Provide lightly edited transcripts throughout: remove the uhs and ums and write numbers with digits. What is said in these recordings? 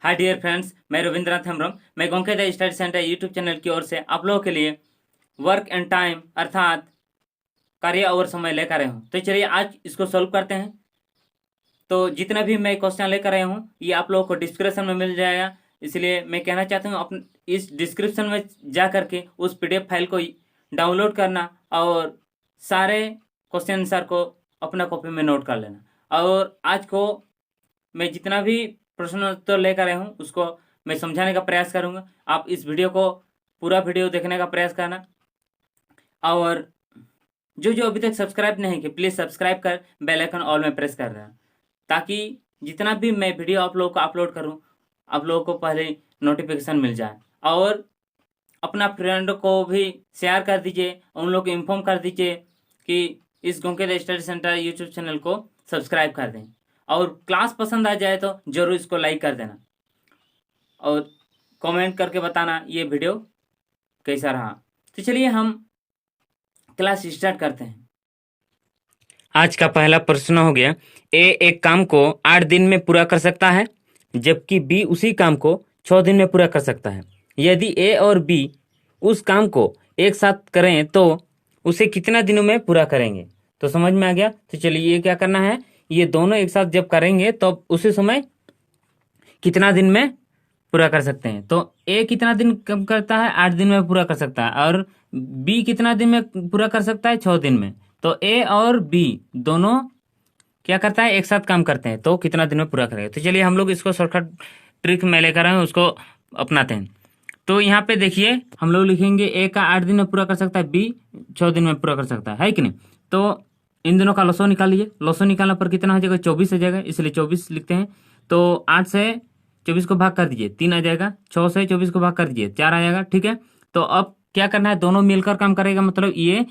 Hi dear friends, मैं रविंद्रनाथ हेम्ब्रम। मैं गोंकेदा study centre YouTube channel की ओर से आप लोगों के लिए वर्क एंड टाइम अर्थात कार्य और समय लेकर आया हूँ। तो चलिए आज इसको सॉल्व करते हैं। तो जितना भी मैं क्वेश्चन लेकर आया हूँ ये आप लोगों को डिस्क्रिप्शन में मिल जाएगा, इसलिए मैं कहना चाहता हूँ अपने इस डिस्क्रिप्शन में जा करके उस PDF फाइल को डाउनलोड करना और सारे क्वेश्चन आंसर को अपना कॉपी में नोट कर लेना। और आज को मैं जितना भी प्रश्न उत्तर लेकर आया हूँ उसको मैं समझाने का प्रयास करूँगा। आप इस वीडियो को पूरा वीडियो देखने का प्रयास करना और जो अभी तक सब्सक्राइब नहीं किए प्लीज़ सब्सक्राइब कर बेल आइकन ऑल में प्रेस कर देना, ताकि जितना भी मैं वीडियो आप लोगों को अपलोड करूँ आप लोगों को पहले नोटिफिकेशन मिल जाए। और अपना फ्रेंड को भी शेयर कर दीजिए, उन लोग को इन्फॉर्म कर दीजिए कि इस गोंकेदा स्टडी सेंटर यूट्यूब चैनल को सब्सक्राइब कर दें। और क्लास पसंद आ जाए तो ज़रूर इसको लाइक कर देना और कमेंट करके बताना ये वीडियो कैसा रहा। तो चलिए हम क्लास स्टार्ट करते हैं। आज का पहला प्रश्न हो गया, ए एक काम को 8 दिन में पूरा कर सकता है जबकि बी उसी काम को 6 दिन में पूरा कर सकता है। यदि ए और बी उस काम को एक साथ करें तो उसे कितना दिनों में पूरा करेंगे। तो समझ में आ गया। तो चलिए ये क्या करना है, ये दोनों एक साथ जब करेंगे तो उसी समय कितना दिन में पूरा कर सकते हैं। तो ए कितना दिन कम करता है, 8 दिन में पूरा कर सकता है, और बी कितना दिन में पूरा कर सकता है, 6 दिन में। तो ए और बी दोनों क्या करता है, एक साथ काम करते हैं, तो कितना दिन में पूरा करेगा। तो चलिए हम लोग इसको शॉर्टकट ट्रिक में लेकर आए उसको अपनाते हैं। तो यहाँ पे देखिए हम लोग लिखेंगे ए का 8 दिन में पूरा कर सकता है, बी 6 दिन में पूरा कर सकता है कि नहीं। तो इन दोनों का लसो निकाल लीजिए। लसो निकालने पर कितना हो जाएगा, 24 हो जाएगा, इसलिए 24 लिखते हैं। तो 8 से 24 को भाग कर दीजिए, 3 आ जाएगा। 6 से 24 को भाग कर दीजिए, 4 आ जाएगा। ठीक है, तो अब क्या करना है, दोनों मिलकर काम करेगा। मतलब ये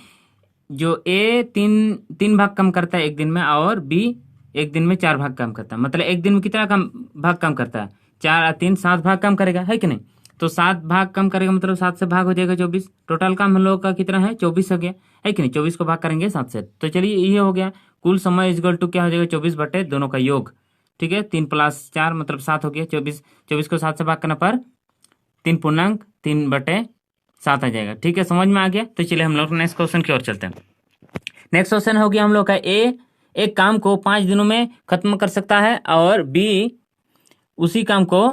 जो ए तीन भाग काम करता है एक दिन में और बी एक दिन में 4 भाग काम करता है। मतलब एक दिन में कितना भाग काम करता है, 4 और 3 7 भाग काम करेगा, है कि नहीं। तो 7 भाग काम करेगा, मतलब 7 से भाग हो जाएगा 24। टोटल काम हम लोग का कितना है, 24 हो गया, है कि नहीं। 24 को भाग करेंगे 7 से। तो चलिए ये हो गया। कुल समय इजगल टू क्या हो जाएगा, 24 बटे दोनों का योग। ठीक है, 3 + 4 मतलब 7 हो गया। 24 को 7 से भाग करने पर 3 पूर्णांक 3/7 आ जाएगा। ठीक है, समझ में आ गया। तो चलिए हम लोग नेक्स्ट क्वेश्चन की ओर चलते हैं। नेक्स्ट क्वेश्चन हो गया हम लोग का, ए एक काम को 5 दिनों में खत्म कर सकता है और बी उसी काम को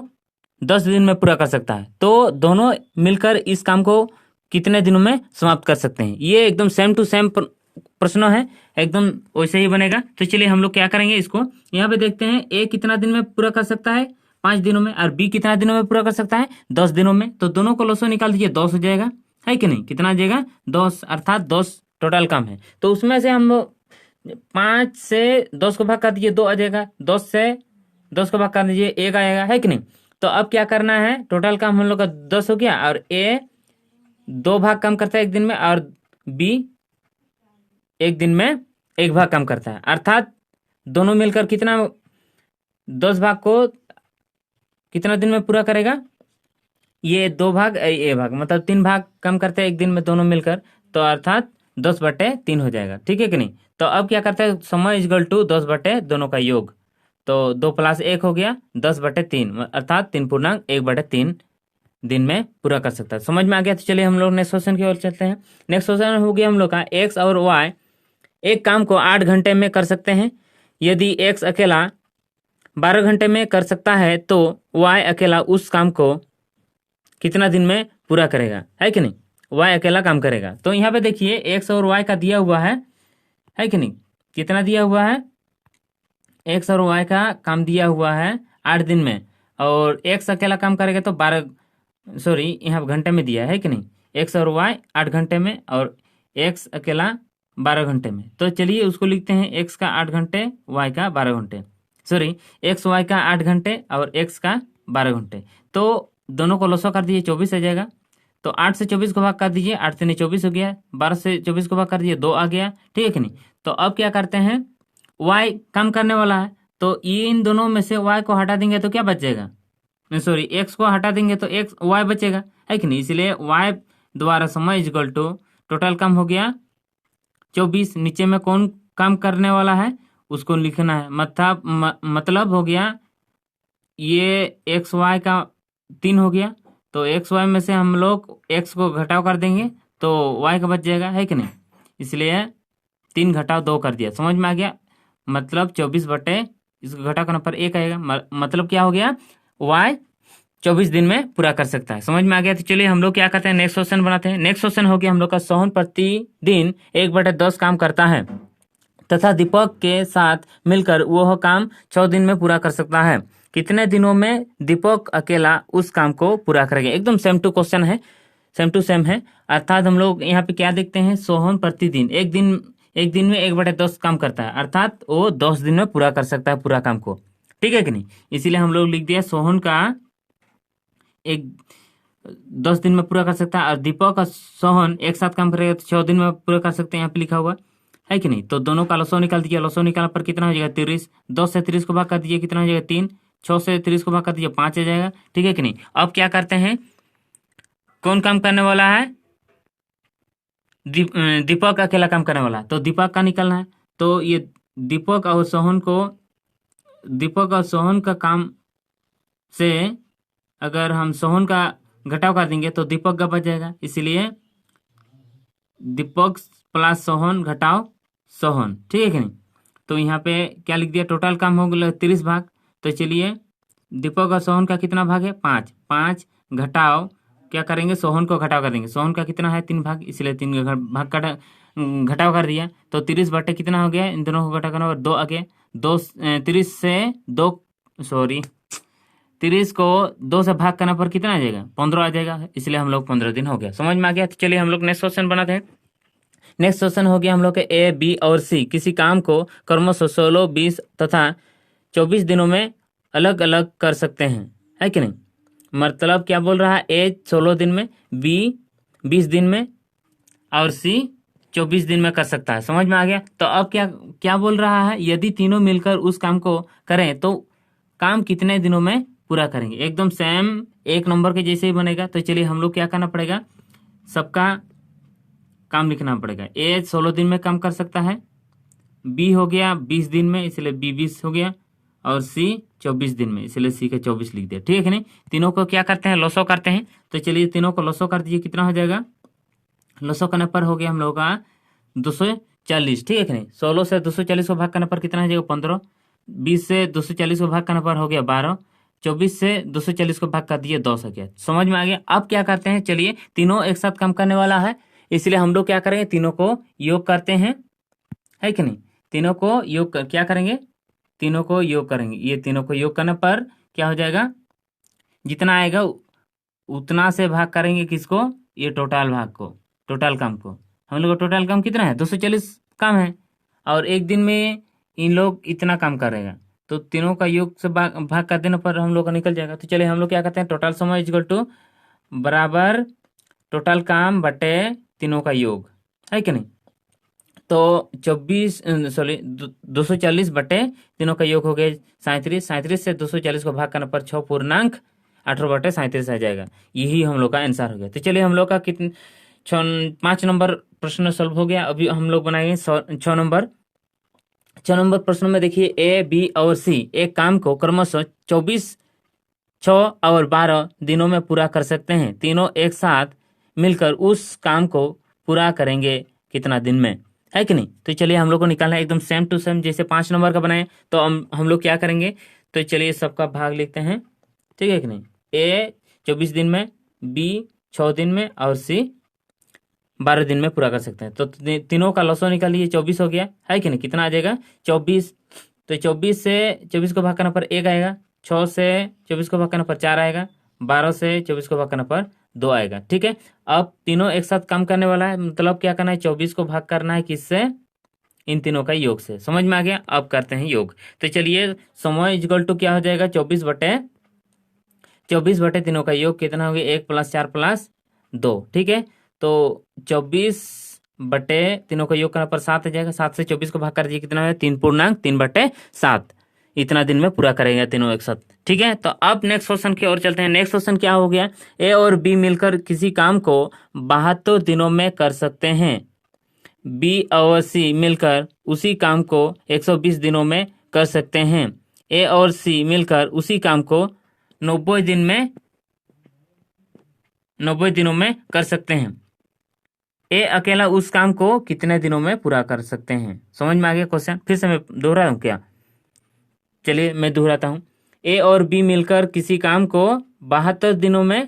10 दिन में पूरा कर सकता है। तो दोनों मिलकर इस काम को कितने दिनों में समाप्त कर सकते हैं। ये एकदम सेम टू सेम प्रश्न है, एकदम वैसे ही बनेगा। तो चलिए हम लोग क्या करेंगे, इसको यहाँ पे देखते हैं। ए कितना दिन में पूरा कर सकता है, 5 दिनों में, और बी कितना दिनों में पूरा कर सकता है, 10 दिनों में। तो दोनों को लसो निकाल दीजिए, 10 हो जाएगा, है कि नहीं। कितना आ जाएगा, 10, अर्थात 10 टोटल काम है। तो उसमें से हम लोग 5 से 10 को भाग कर दीजिए, 2 आ जाएगा। 10 से 10 को भाग कर दीजिए, 1 आएगा, है कि नहीं। तो अब क्या करना है, टोटल काम हम लोग का 10 हो गया, और ए 2 भाग काम करता है एक दिन में और बी एक दिन में 1 भाग काम करता है। अर्थात दोनों मिलकर कितना, 10 भाग को कितना दिन में पूरा करेगा, ये 2 भाग ए भाग, मतलब 3 भाग कम करते हैं एक दिन में दोनों मिलकर। तो अर्थात 10/3 हो जाएगा, ठीक है कि नहीं। तो अब क्या करते हैं, समय इजगल टू 10 बटे दोनों का योग। तो 2 + 1 हो गया, 10/3, अर्थात 3 पूर्णांक 1/3 दिन में पूरा कर सकता है। समझ में आ गया। तो चलिए हम लोग नेक्स्ट क्वेश्चन की ओर चलते हैं। नेक्स्ट क्वेश्चन हो गया हम लोग का, एक्स और वाई एक काम को 8 घंटे में कर सकते हैं। यदि एक्स अकेला 12 घंटे में कर सकता है तो वाई अकेला उस काम को कितना दिन में पूरा करेगा, है कि नहीं। वाई अकेला काम करेगा। तो यहाँ पे देखिए एक्स और वाई का दिया हुआ है कि नहीं। कितना दिया हुआ है, एक्स और वाई का काम दिया हुआ है 8 दिन में, और एक्स अकेला काम करेगा तो 12, सॉरी यहाँ घंटे में दिया है कि नहीं। एक्स और वाई 8 घंटे में और एक्स अकेला 12 घंटे में। तो चलिए उसको लिखते हैं, एक्स का 8 घंटे, वाई का 12 घंटे, सॉरी एक्स वाई का 8 घंटे और एक्स का 12 घंटे। तो दोनों को लसो कर दीजिए, 24 आ जाएगा। तो 8 से 24 को भाग कर दीजिए, 8 3 24 हो गया। 12 से 24 को भाग कर दीजिए, 2 आ गया, ठीक है कि नहीं। तो अब क्या करते हैं, वाई काम करने वाला है, तो इन दोनों में से वाई को हटा देंगे तो क्या बच जाएगा, सॉरी एक्स को हटा देंगे तो एक्स वाई बचेगा, है कि नहीं। इसलिए वाई द्वारा समय इजगल टू टोटल काम हो गया 24। नीचे में कौन काम करने वाला है उसको लिखना है, मतलब हो गया ये एक्स वाई का 3 हो गया, तो एक्स वाई में से हम लोग एक्स को घटाव कर देंगे तो वाई का बच जाएगा, है कि नहीं। इसलिए 3 घटाव 2 कर दिया, समझ में आ गया। मतलब 24 बटे इसको घटाव करने पर 1 आएगा, मतलब क्या हो गया, वाई 24 दिन में पूरा कर सकता है। समझ में आ गया। तो चलिए हम लोग क्या करते हैं, नेक्स्ट क्वेश्चन बनाते हैं। नेक्स्ट क्वेश्चन हो गया हम लोग का, सोहन प्रतिदिन 1/10 काम करता है तथा दीपक के साथ मिलकर वह काम 6 दिन में पूरा कर सकता है। कितने दिनों में दीपक अकेला उस काम को पूरा करेगा। एकदम सेम टू क्वेश्चन है, सेम टू सेम है। अर्थात हम लोग यहाँ पे क्या देखते हैं, सोहन प्रतिदिन एक दिन में 1/10 काम करता है, अर्थात वो 10 दिन में पूरा कर सकता है पूरा काम को, ठीक है कि नहीं। इसीलिए हम लोग लिख दिया सोहन का एक 10 दिन में पूरा कर सकता है और दीपक और सोहन एक साथ काम करेगा तो 6 दिन में पूरा कर सकते हैं, यहाँ पे लिखा हुआ है कि नहीं। तो दोनों का लसो निकाल दीजिए, लसो निकालने पर कितना हो जाएगा 30, 10 से 30 को भाग कर दीजिए, कितना हो जाएगा 3, 6 से 30 को भाग कर दीजिए 5 आ जाएगा, ठीक है कि नहीं। अब क्या करते हैं, कौन काम करने वाला है, दीपक अकेला काम करने वाला है, तो दीपक का निकलना है। तो ये दीपक और सोहन का काम से अगर हम सोहन का घटाव कर देंगे तो दीपक का बच जाएगा, इसलिए दीपक प्लस सोहन घटाव सोहन, ठीक है कि नहीं। तो यहाँ पे क्या लिख दिया, टोटल काम हो गया 30 भाग। तो चलिए दीपक और सोहन का कितना भाग है, 5, 5 घटाव क्या करेंगे, सोहन को घटाव कर देंगे। सोहन का कितना है 3 भाग, इसलिए 3 भाग का घटाव कर दिया। तो 30 बटे कितना हो गया, इन दोनों को घटाव करना और 2 आगे, 30 से 2 सॉरी 30 को 2 से भाग करने पर कितना आ जाएगा, 15 आ जाएगा, इसलिए हम लोग 15 दिन हो गया। समझ में आ गया। तो चलिए हम लोग नेक्स्ट क्वेश्चन बनाते हैं। नेक्स्ट क्वेश्चन हो गया हम लोग के, ए, बी और सी किसी काम को क्रमशः 16, 20 तथा 24 दिनों में अलग अलग कर सकते हैं, है कि नहीं। मतलब क्या बोल रहा है, ए 16 दिन में, बी 20 दिन में और सी 24 दिन में कर सकता है। समझ में आ गया। तो अब क्या क्या बोल रहा है, यदि तीनों मिलकर उस काम को करें तो काम कितने दिनों में पूरा करेंगे। एकदम सेम 1 नंबर के जैसे ही बनेगा। तो चलिए हम लोग क्या करना पड़ेगा, सबका काम लिखना पड़ेगा। ए 16 दिन में काम कर सकता है, बी हो गया 20 दिन में, इसलिए बी 20 हो गया, और सी 24 दिन में, इसलिए सी का 24 लिख दिया, ठीक है नहीं। तीनों को क्या करते हैं, लसो करते हैं। तो चलिए तीनों को लसो कर दीजिए, कितना हो जाएगा, लसो करने पर हो गया हम लोग का 240, ठीक है कि नहीं। 16 से 240 को भाग करने पर कितना हो जाएगा 15, 20 से 240 को भाग करने पर हो गया 12, 24 से 240 को भाग कर दिए 10 हो गया। समझ में आ गया। अब क्या करते हैं, चलिए तीनों एक साथ काम करने वाला है, इसलिए हम लोग क्या करेंगे, तीनों को योग करते हैं, है कि नहीं। तीनों को योग क्या करेंगे, तीनों को योग करेंगे। ये तीनों को योग करने पर क्या हो जाएगा, जितना आएगा उतना से भाग करेंगे किसको, ये टोटल भाग को, टोटल काम को। हम लोग का टोटल काम कितना है, 240 काम है, और एक दिन में इन लोग इतना काम करेगा, तो तीनों का योग से भाग कर देने पर हम लोग का निकल जाएगा। तो चलिए हम लोग क्या करते हैं, टोटल समय इक्वल टू बराबर टोटल काम बटे तीनों का योग, है कि नहीं। तो 240 बटे तीनों का योग हो गया 37, 37 से 240 को भाग करने पर 6 पूर्णांक 18 बटे 37 आ जाएगा। यही हम लोग का आंसर हो गया। तो चलिए हम लोग का कितने 5 नंबर प्रश्न सॉल्व हो गया। अभी हम लोग बनाएंगे 6 नंबर। 6 नंबर प्रश्न में देखिए, ए, बी और सी एक काम को क्रमशः 24, 6 और 12 दिनों में पूरा कर सकते हैं। तीनों एक साथ मिलकर उस काम को पूरा करेंगे कितना दिन में, है कि नहीं। तो चलिए हम लोग को निकालना है, एकदम सेम टू सेम जैसे 5 नंबर का बनाए। तो हम लोग क्या करेंगे, तो चलिए सबका भाग लिखते हैं, ठीक है कि नहीं। ए 24 दिन में, बी 6 दिन में और सी 12 दिन में पूरा कर सकते हैं। तो तीनों का लसो निकालिए, 24 हो गया, है कि नहीं। कितना आ जाएगा 24, तो 24 से 24 को भाग करने पर 1 आएगा, 6 से 24 को भाग करने पर 4 आएगा, 12 से 24 को भाग करने पर 2 आएगा, ठीक है। अब तीनों एक साथ काम करने वाला है, मतलब क्या करना है, 24 को भाग करना है किससे, इन तीनों का योग से। समझ में आ गया। अब करते हैं योग। तो चलिए समय इक्वल टू क्या हो जाएगा, 24 बटे तीनों का योग कितना हो गया, 1 + 4 + 2, ठीक है। तो 24 बटे तीनों का योग करने पर 7 आ जाएगा, 7 से 24 को भाग कर दीजिए, कितना है 3 पूर्णांक 3/7, इतना दिन में पूरा करेंगे तीनों एक साथ, ठीक है। तो अब नेक्स्ट क्वेश्चन की ओर चलते हैं। नेक्स्ट क्वेश्चन क्या हो गया, ए और बी मिलकर किसी काम को 72 दिनों में कर सकते हैं। बी और सी मिलकर उसी काम को 120 दिनों में कर सकते हैं। ए और सी मिलकर उसी काम को 90 दिनों में कर सकते हैं। ए अकेला उस काम को कितने दिनों में पूरा कर सकते हैं? समझ में आ गया क्वेश्चन? फिर से मैं दोहरा दूं क्या? चलिए मैं दोहराता हूं। ए और बी मिलकर किसी काम को 72 दिनों में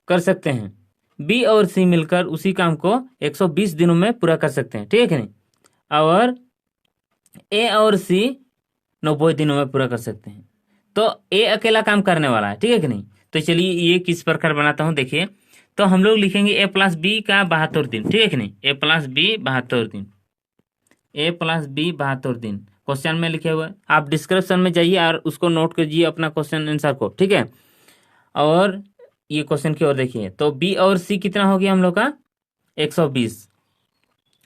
कर सकते हैं। बी और सी मिलकर उसी काम को 120 दिनों में पूरा कर सकते हैं, ठीक है कि नहीं? और ए और सी 90 दिनों में पूरा कर सकते हैं। तो ए अकेला काम करने वाला है, ठीक है कि नहीं? तो चलिए ये किस प्रकार बनाता हूं, देखिए। तो हम लोग लिखेंगे ए प्लस बी का 72 दिन, ठीक है कि नहीं? ए प्लस बी 72 दिन, ए प्लस बी 72 दिन क्वेश्चन में लिखे हुए। आप डिस्क्रिप्शन में जाइए और उसको नोट कीजिए अपना क्वेश्चन आंसर को, ठीक है? और ये क्वेश्चन की ओर देखिए। तो बी और सी कितना हो गया हम लोग का? 120।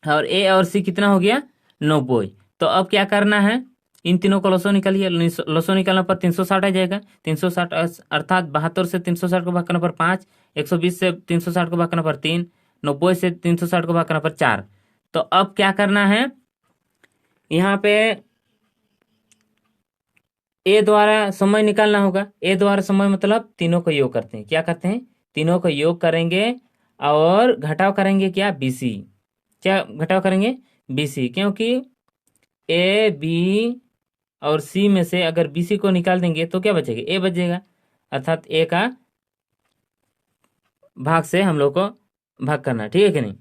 और ए और सी कितना हो गया? 90। तो अब क्या करना है? इन तीनों को लसो निकालिए। लसो निकालने पर 360 आ जाएगा। 360 अर्थात 72 से 360 को भाग करने पर 5, 120 से 360 को भाग करने पर 3, 90 से 360 को भाग करने पर 4। तो अब क्या करना है? यहाँ पे ए द्वारा समय निकालना होगा। ए द्वारा समय मतलब तीनों को योग करते हैं। क्या करते हैं? तीनों को योग करेंगे और घटाव करेंगे क्या? बीसी। क्या घटाव करेंगे? बीसी। क्योंकि ए बी और सी में से अगर बीसी को निकाल देंगे तो क्या बचेगा? ए बचेगा। अर्थात ए का भाग से हम लोग को भाग करना, ठीक है कि नहीं?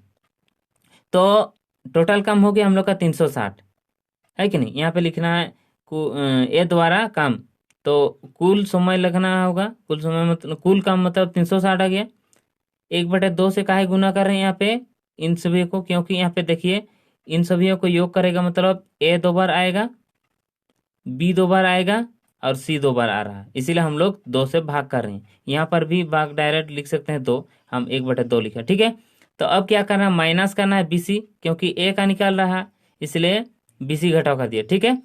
तो टोटल काम हो गया हम लोग का 360, है कि नहीं? यहाँ पे लिखना है ए द्वारा काम। तो कुल समय लिखना होगा। कुल समय मतलब कुल काम मतलब 360 आ गया। 1/2 से काहे गुना कर रहे हैं यहाँ पे इन सभी को? क्योंकि यहाँ पे देखिए इन सभी को योग करेगा मतलब ए 2 बार आएगा, बी 2 बार आएगा और सी 2 बार आ रहा है, इसीलिए हम लोग 2 से भाग कर रहे हैं। यहाँ पर भी भाग डायरेक्ट लिख सकते हैं 2, हम 1/2 लिखा, ठीक है? तो अब क्या करना है? माइनस करना है बीसी, क्योंकि ए का निकाल रहा है इसलिए बीसी घटाव कर दिया, ठीक है?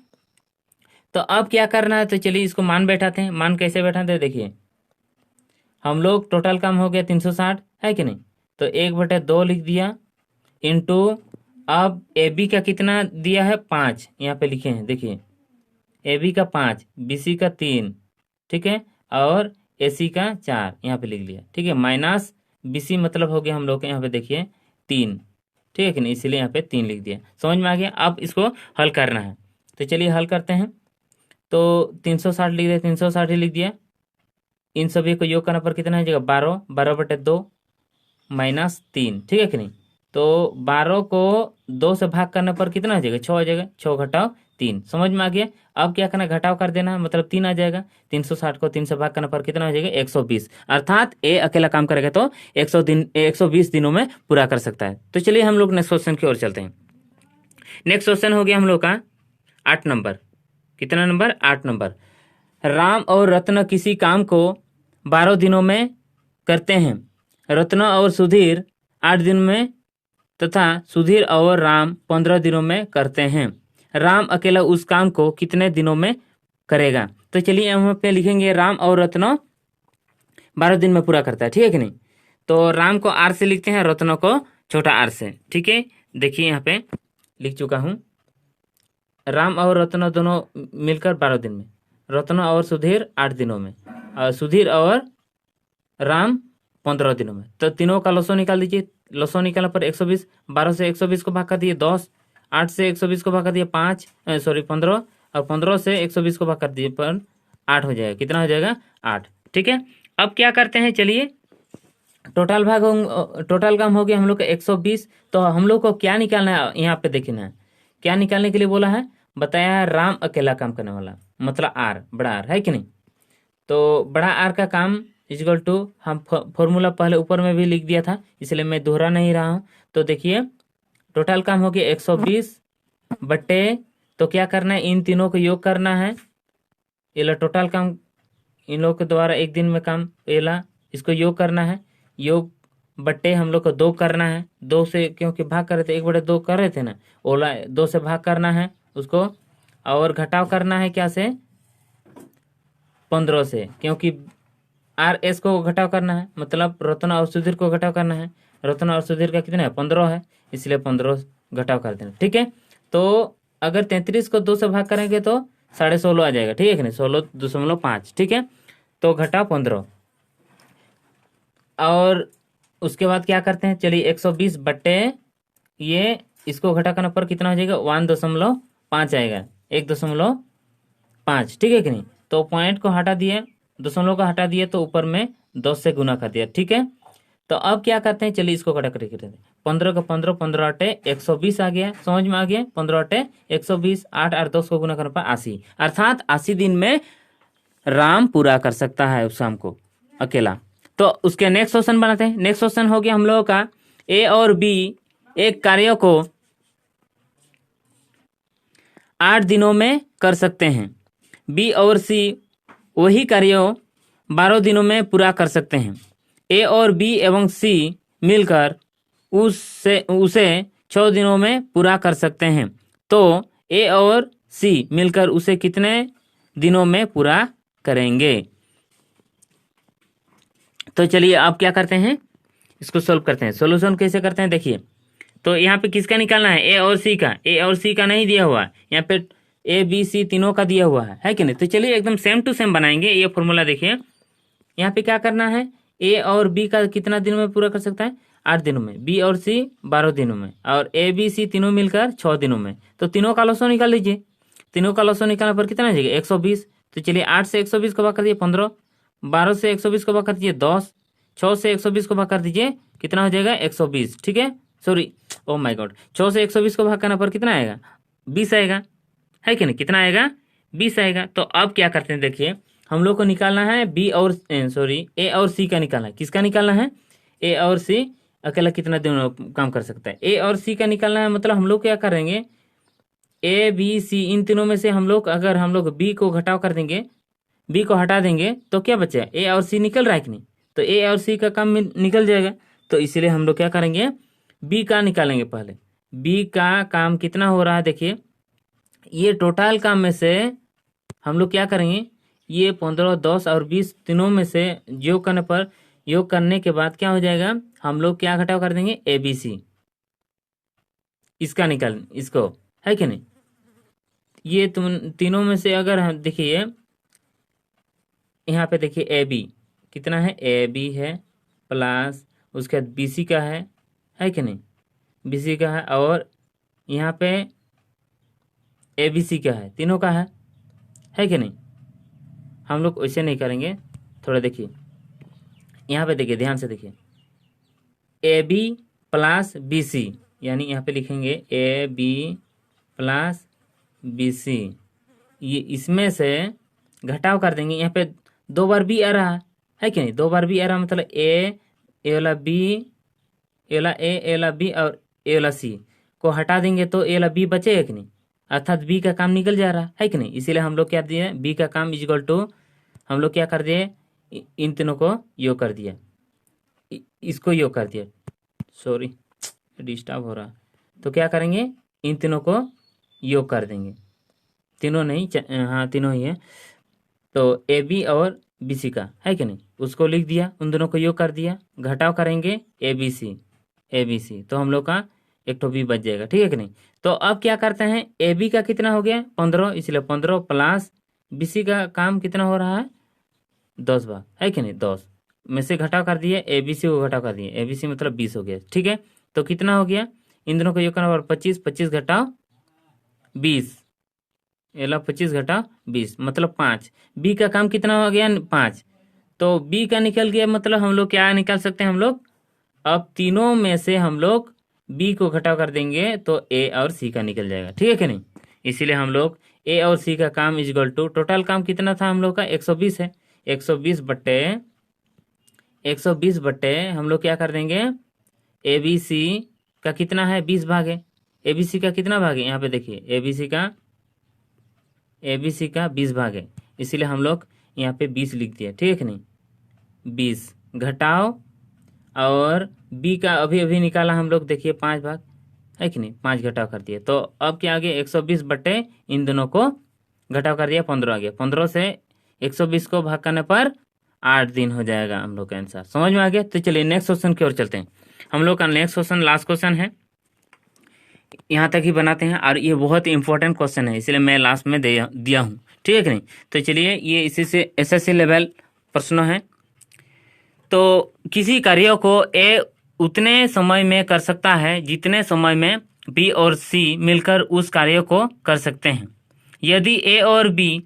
तो अब क्या करना है? तो चलिए इसको मान बैठाते हैं। मान कैसे बैठाते हैं? देखिए हम लोग टोटल काम हो गया 360, है कि नहीं? तो 1/2 लिख दिया इंटू, अब ए बी का कितना दिया है? 5 यहाँ पे लिखे हैं, देखिए ए बी का 5, बी सी का 3, ठीक है? और ए सी का 4 यहाँ पे लिख लिया, ठीक है? माइनस बी सी मतलब हो गया हम लोग के यहाँ पे देखिए 3, ठीक है कि नहीं? इसीलिए यहाँ पे 3 लिख दिया। समझ में आ गया? अब इसको हल करना है, तो चलिए हल करते हैं। तो 360 लिख दिया, 360 ही लिख दिया। इन सभी को योग करने पर कितना हो जाएगा? 12, 12/2 माइनस 3, ठीक है कि नहीं? तो 12 को 2 से भाग करने पर कितना हो जाएगा? 6 हो जाएगा। 6 घटाव 3। समझ में आ गया? अब क्या करना? घटाव कर देना है, मतलब 3 आ जाएगा। 360 को 3 से भाग करने पर कितना हो जाएगा? 120। अर्थात ए अकेला काम करेगा तो 120 दिनों में पूरा कर सकता है। तो चलिए हम लोग नेक्स्ट क्वेश्चन की ओर चलते हैं। नेक्स्ट क्वेश्चन हो गया हम लोग का 8 नंबर। कितना नंबर? 8 नंबर। राम और रत्न किसी काम को 12 दिनों में करते हैं। रत्न और सुधीर 8 दिन में तथा सुधीर और राम 15 दिनों में करते हैं। राम अकेला उस काम को कितने दिनों में करेगा? तो चलिए यहाँ पे लिखेंगे राम और रत्न 12 दिन में पूरा करता है, ठीक है कि नहीं? तो राम को आर से लिखते हैं, रत्न को छोटा आर से, ठीक है? देखिए यहाँ पे लिख चुका हूँ। राम और रत्न दोनों मिलकर 12 दिन में, रत्न और सुधीर 8 दिनों में, और सुधीर और राम 15 दिनों में। तो तीनों का लसो निकाल दीजिए। लसो निकालने पर 120, 12 से 120 को भाग कर दिए 10, 8 से 120 को भाग कर दिए 5, 15, और 15 से 120 को भाग कर दिए पर 8 हो जाएगा। कितना हो जाएगा? 8, ठीक है? अब क्या करते हैं? चलिए टोटल काम हो गया हम लोग का 120। तो हम लोग को क्या निकालना है? यहाँ पे देखना है क्या निकालने के लिए बोला है, बताया है राम अकेला काम करने वाला, मतलब आर, बड़ा आर, है कि नहीं? तो बड़ा आर का काम इक्वल टू, हम फॉर्मूला पहले ऊपर में भी लिख दिया था इसलिए मैं दोहरा नहीं रहा हूँ। तो देखिए टोटल काम हो गया 120 बट्टे, तो क्या करना है? इन तीनों को योग करना है। ये ला टोटल काम इन लोग के द्वारा एक दिन में काम, ये ला इसको योग करना है। योग बट्टे हम लोग को 2 करना है। 2 से क्योंकि भाग कर रहे थे, 1/2 कर रहे थे ना, ओला 2 से भाग करना है उसको, और घटाव करना है क्या से? 15 से, क्योंकि आर एस को घटाव करना है, मतलब रत्न और सुधीर को घटाव करना है। रत्न और सुधीर का कितना है? 15 है, इसलिए 15 घटाव कर देना, ठीक है? तो अगर 33 को 2 से भाग करेंगे तो 16.5 आ जाएगा, ठीक है कि नहीं, 16.5, ठीक है। तो घटा 15, और उसके बाद क्या करते हैं, चलिए 120 बट्टे ये, इसको घटा करने पर कितना हो जाएगा, 1.5 आएगा, 1.5, ठीक है कि नहीं। तो पॉइंट को हटा दिए, दशमलव को हटा दिए, तो ऊपर में 10 से गुना कर दिया, ठीक है। तो अब क्या करते हैं, चलिए इसको घटा करके करते हैं, 15 का 15, 15 अटे 120 आ गया, समझ में आ गया, 15 अटे 120, 8 और 10 को गुना करने पर 80, अर्थात 80 दिन में राम पूरा कर सकता है उस शाम को अकेला। तो उसके नेक्स्ट क्वेश्चन बनाते हैं। नेक्स्ट क्वेश्चन हो गया हम लोगों का, ए और बी एक कार्य को 8 दिनों में कर सकते हैं, बी और सी वही कार्य 12 दिनों में पूरा कर सकते हैं। ए और बी एवं सी मिलकर उसे 6 दिनों में पूरा कर सकते हैं। तो ए और सी मिलकर उसे कितने दिनों में पूरा करेंगे। तो चलिए आप क्या करते हैं, इसको सोल्व करते हैं। सोल्यूशन कैसे करते हैं देखिए, तो यहाँ पे किसका निकालना है, ए और सी का। ए और सी का नहीं दिया हुआ है यहाँ पे, ए बी सी तीनों का दिया हुआ है कि नहीं। तो चलिए एकदम सेम टू सेम बनाएंगे। ये फॉर्मूला देखिए, यहाँ पे क्या करना है, ए और बी का कितना दिन में पूरा कर सकता है, 8 दिनों में, बी और सी 12 दिनों में, और ए बी सी तीनों मिलकर 6 दिनों में। तो तीनों का लॉसो निकाल लीजिए, तीनों का लॉसो निकालने पर कितना आ जाएगा, 120। तो चलिए 8 से 120 को भाग कर दीजिए 15, 12 से 120 को भाग कर दीजिए 10, 6 से 120 को भाग कर दीजिए, कितना हो जाएगा 120, ठीक है। सॉरी, ओ माय गॉड, 6 से 120 को भाग करने पर कितना आएगा, 20 आएगा, है कि नहीं, कितना आएगा, 20 आएगा। तो अब क्या करते हैं देखिए, हम लोग को निकालना है बी और सॉरी ए और सी का निकालना है। किसका निकालना है, ए और सी अकेला कितना दिन काम कर सकता है, ए और सी का निकालना है। मतलब हम लोग क्या करेंगे, ए बी सी इन तीनों में से हम लोग, अगर हम लोग बी को घटाव कर देंगे, बी को हटा देंगे, तो क्या बचेगा, ए और सी निकल रहा है कि नहीं। तो ए और सी का काम निकल जाएगा। तो इसीलिए हम लोग क्या करेंगे, बी का निकालेंगे पहले। बी का काम कितना हो रहा है देखिए, ये टोटल काम में से हम लोग क्या करेंगे, ये 15, 10 और 20 तीनों में से योग करने पर, योग करने के बाद क्या हो जाएगा, हम लोग क्या घटाव कर देंगे, ए बी सी, इसका निकाल, इसको, है कि नहीं। ये तुम तीनों में से अगर हम देखिए, यहाँ पे देखिए ए बी कितना है, ए बी है प्लस उसके बाद बी सी का है कि नहीं, बी सी का है, और यहाँ पे ए बी सी का है, तीनों का है कि नहीं। हम लोग वैसे नहीं करेंगे, थोड़ा देखिए यहाँ पे, देखिए ध्यान से देखिए, A B plus B C, यानी यहाँ पे लिखेंगे A B plus B C, ये इसमें से घटाव कर देंगे। यहाँ पे 2 बार बी आ रहा है कि नहीं, 2 बार बी आ रहा, मतलब ए वाला बी, ए वाला ए वाला बी और ए वाला सी को हटा देंगे तो ए वाला बी बचेगा कि नहीं, अर्थात बी का काम निकल जा रहा है कि नहीं। इसीलिए हम लोग क्या दिए, बी का काम इक्वल टू, हम लोग क्या कर दिए, इन तीनों को योग कर दिया, इसको योग कर दिया, सॉरी डिस्टर्ब हो रहा। तो क्या करेंगे, इन तीनों को योग कर देंगे, तीनों नहीं, हाँ तीनों ही है। तो ए बी और बी सी का है कि नहीं, उसको लिख दिया, उन दोनों को योग कर दिया, घटाव करेंगे ए बी सी, तो हम लोग का एक तो बी बच जाएगा, ठीक है कि नहीं। तो अब क्या करते हैं, ए बी का कितना हो गया 15, इसलिए 15 प्लस बी सी का काम कितना हो रहा है 10 बार, है कि नहीं, 10 में से घटाव कर दिए, ए बी सी को घटाव कर दिए, ए बी सी मतलब 20 हो गया, ठीक है। तो कितना हो गया, इन दोनों को योग करना, 25, 25 घटाव 20, 25 घटा 20 मतलब 5। बी का काम कितना हो गया 5, तो बी का निकल गया, मतलब हम लोग क्या निकाल सकते हैं, हम लोग अब तीनों में से हम लोग बी को घटाव कर देंगे तो ए और सी का निकल जाएगा, ठीक है कि नहीं। इसीलिए हम लोग ए और सी का काम इक्वल टू, टोटल काम कितना था हम लोग का 120 है, 120 बट्टे हम लोग क्या कर देंगे, ए बी सी का कितना है 20 भाग है, ए बी सी का कितना भाग है, यहाँ पे देखिए ए बी सी का 20 भाग है, इसीलिए हम लोग यहाँ पे 20 लिख दिया, ठीक है कि नहीं। 20 घटाओ, और बी का अभी अभी निकाला हम लोग, देखिए 5 भाग, है कि नहीं, 5 घटाव कर दिए। तो अब क्या आ गया 120 बट्टे इन दोनों को घटाव कर दिया, 15 आ गया, 15 से 120 को भाग करने पर 8 दिन हो जाएगा हम लोग का आंसर, समझ में आ गया। तो चलिए नेक्स्ट क्वेश्चन की ओर चलते हैं। हम लोग का नेक्स्ट क्वेश्चन लास्ट क्वेश्चन है, यहाँ तक ही बनाते हैं, और ये बहुत इंपॉर्टेंट क्वेश्चन है, इसलिए मैं लास्ट में दिया हूँ, ठीक है कि नहीं। तो चलिए, ये इसी से एसएससी लेवल प्रश्न है। तो किसी कार्य को ए उतने समय में कर सकता है जितने समय में बी और सी मिलकर उस कार्य को कर सकते हैं। यदि ए और बी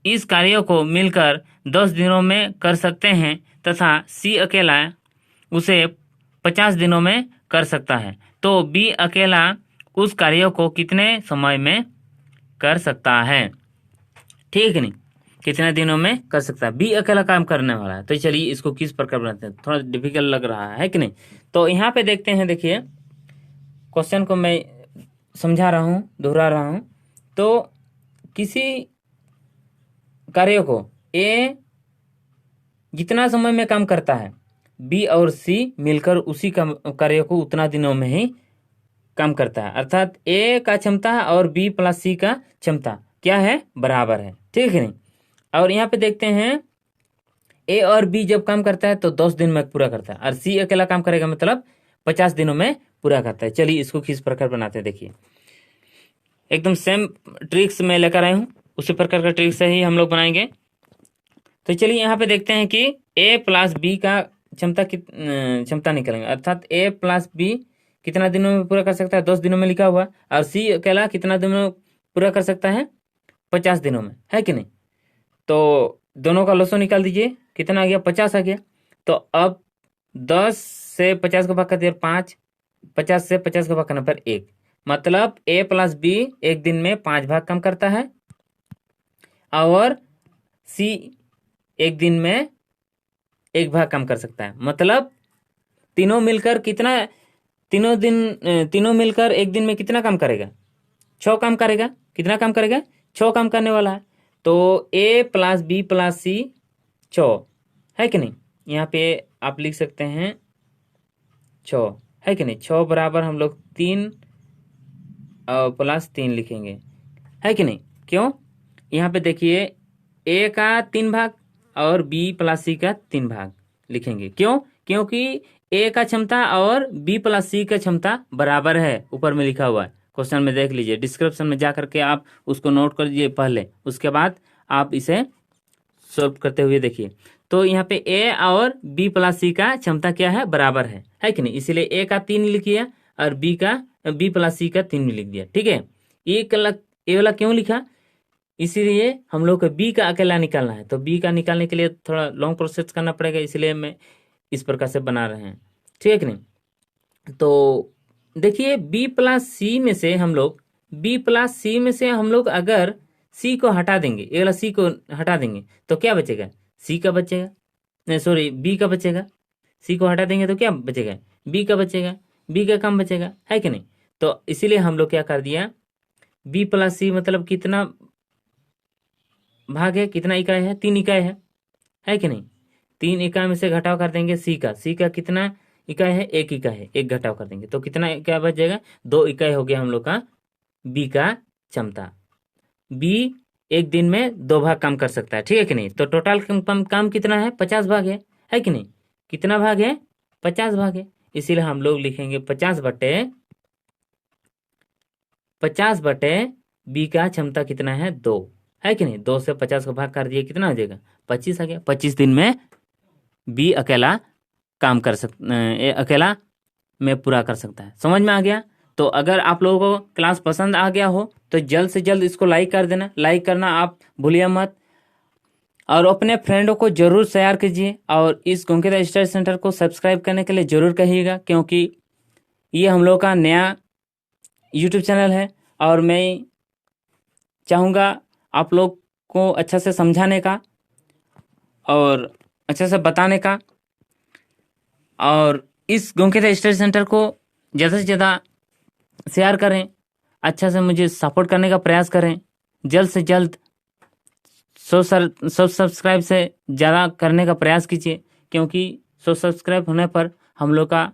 इस कार्य को मिलकर 10 दिनों में कर सकते हैं तथा सी अकेला उसे 50 दिनों में कर सकता है, तो बी अकेला उस कार्य को कितने समय में कर सकता है, ठीक है नहीं, कितने दिनों में कर सकता है, बी अकेला काम करने वाला है। तो चलिए इसको किस प्रकार बनाते हैं, थोड़ा डिफिकल्ट लग रहा है कि नहीं। तो यहाँ पे देखते हैं, देखिए क्वेश्चन को मैं समझा रहा हूँ, दोहरा रहा हूँ। तो किसी कार्य को ए जितना समय में काम करता है, बी और सी मिलकर उसी कार्य को उतना दिनों में ही काम करता है, अर्थात ए का क्षमता और बी प्लस सी का क्षमता क्या है, बराबर है, ठीक है नहीं। और यहाँ पे देखते हैं, ए और बी जब काम करता है तो 10 दिन में पूरा करता है, और सी अकेला काम करेगा मतलब 50 दिनों में पूरा करता है। चलिए इसको किस प्रकार बनाते हैं, देखिए एकदम सेम ट्रिक्स में लेकर आए हूँ, उसी प्रकार का ट्रिक्स से ही हम लोग बनाएंगे। तो चलिए यहाँ पे देखते हैं कि ए प्लस बी का क्षमता निकलेंगे, अर्थात ए प्लस बी कितना दिनों में पूरा कर सकता है, 10 दिनों में लिखा हुआ, और सी अकेला कितना दिनों में पूरा कर सकता है, 50 दिनों में, है कि नहीं। तो दोनों का लसो निकाल दीजिए, कितना आ गया, 50 आ गया। तो अब 10 से 50 का भाग कर दिया 5, 50 से 50 का भाग करने पर 1, मतलब ए प्लस बी एक दिन में 5 भाग काम करता है, और सी एक दिन में 1 भाग काम कर सकता है, मतलब तीनों मिलकर कितना, तीनों मिलकर एक दिन में कितना काम करेगा, 6 काम करेगा। कितना काम करेगा, 6 काम करने वाला है। तो ए प्लस बी प्लस सी 6, है कि नहीं। यहाँ पे आप लिख सकते हैं 6, है कि नहीं, 6 बराबर हम लोग 3 प्लस 3 लिखेंगे, है कि नहीं। क्यों, यहाँ पे देखिए ए का 3 भाग और बी प्लस सी का 3 भाग लिखेंगे, क्यों, क्योंकि ए का क्षमता और बी प्लस सी का क्षमता बराबर है, ऊपर में लिखा हुआ है, क्वेश्चन में देख लीजिए, डिस्क्रिप्शन में जा करके आप उसको नोट कर लीजिए पहले, उसके बाद आप इसे सॉल्व करते हुए देखिए। तो यहाँ पे ए और बी प्लस सी का क्षमता क्या है, बराबर है कि नहीं, इसीलिए ए का 3 लिखिए और बी प्लस सी का 3 लिख दिया, ठीक है। ए वाला क्यों लिखा, इसीलिए हम लोग को बी का अकेला निकालना है, तो बी का निकालने के लिए थोड़ा लॉन्ग प्रोसेस करना पड़ेगा, इसलिए मैं इस प्रकार से बना रहे हैं, ठीक है कि नहीं। तो देखिए बी प्लस सी में से हम लोग अगर सी को हटा देंगे, ये वाला सी को हटा देंगे तो क्या बचेगा, सी का बचेगा, नहीं सॉरी बी का बचेगा, सी को हटा देंगे तो क्या बचेगा, बी का बचेगा, बी का कम बचेगा, है कि नहीं। तो इसीलिए हम लोग क्या कर दिया, बी प्लस सी मतलब कितना भाग है, कितना इकाई है, 3 इकाई है कि नहीं। 3 इकाई में से घटाव कर देंगे सी का कितना इकाई है, 1 इकाई है, 1 घटाव कर देंगे तो कितना इकाई बच जाएगा, 2 इकाई हो गया हम लोग का बी का क्षमता। बी एक दिन में 2 भाग काम कर सकता है, ठीक है कि नहीं। तो टोटल काम कितना है, 50 भाग है कि नहीं, कितना भाग है, 50 भाग है, इसीलिए हम लोग लिखेंगे 50 बटे बी का क्षमता कितना है, 2, है कि नहीं। 2 से 50 का भाग कर दिए, कितना हो जाएगा, 25 आ गया। 25 दिन में बी अकेला काम कर अकेला में पूरा कर सकता है, समझ में आ गया। तो अगर आप लोगों को क्लास पसंद आ गया हो तो जल्द से जल्द इसको लाइक कर देना, लाइक करना आप भूलिए मत, और अपने फ्रेंडों को जरूर शेयर कीजिए, और इस गोंकेदा स्टडी सेंटर को सब्सक्राइब करने के लिए जरूर कहिएगा, क्योंकि ये हम लोग का नया यूट्यूब चैनल है, और मैं चाहूँगा आप लोग को अच्छा से समझाने का और अच्छे से बताने का, और इस गोंकेदा स्टडी सेंटर को ज़्यादा से ज़्यादा शेयर करें, अच्छा से मुझे सपोर्ट करने का प्रयास करें, जल्द से जल्द 100 सब्सक्राइब से ज़्यादा करने का प्रयास कीजिए, क्योंकि 100 सब्सक्राइब होने पर हम लोग का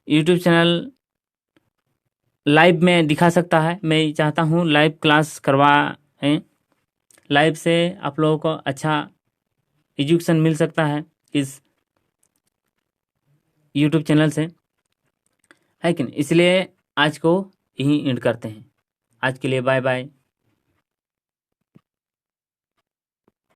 यूट्यूब चैनल लाइव में दिखा सकता है। मैं चाहता हूँ लाइव क्लास करवाएं, लाइव से आप लोगों को अच्छा एजुकेशन मिल सकता है इस यूट्यूब चैनल से, है कि नहीं। इसलिए आज को यहीं एंड करते हैं। आज के लिए बाय बाय।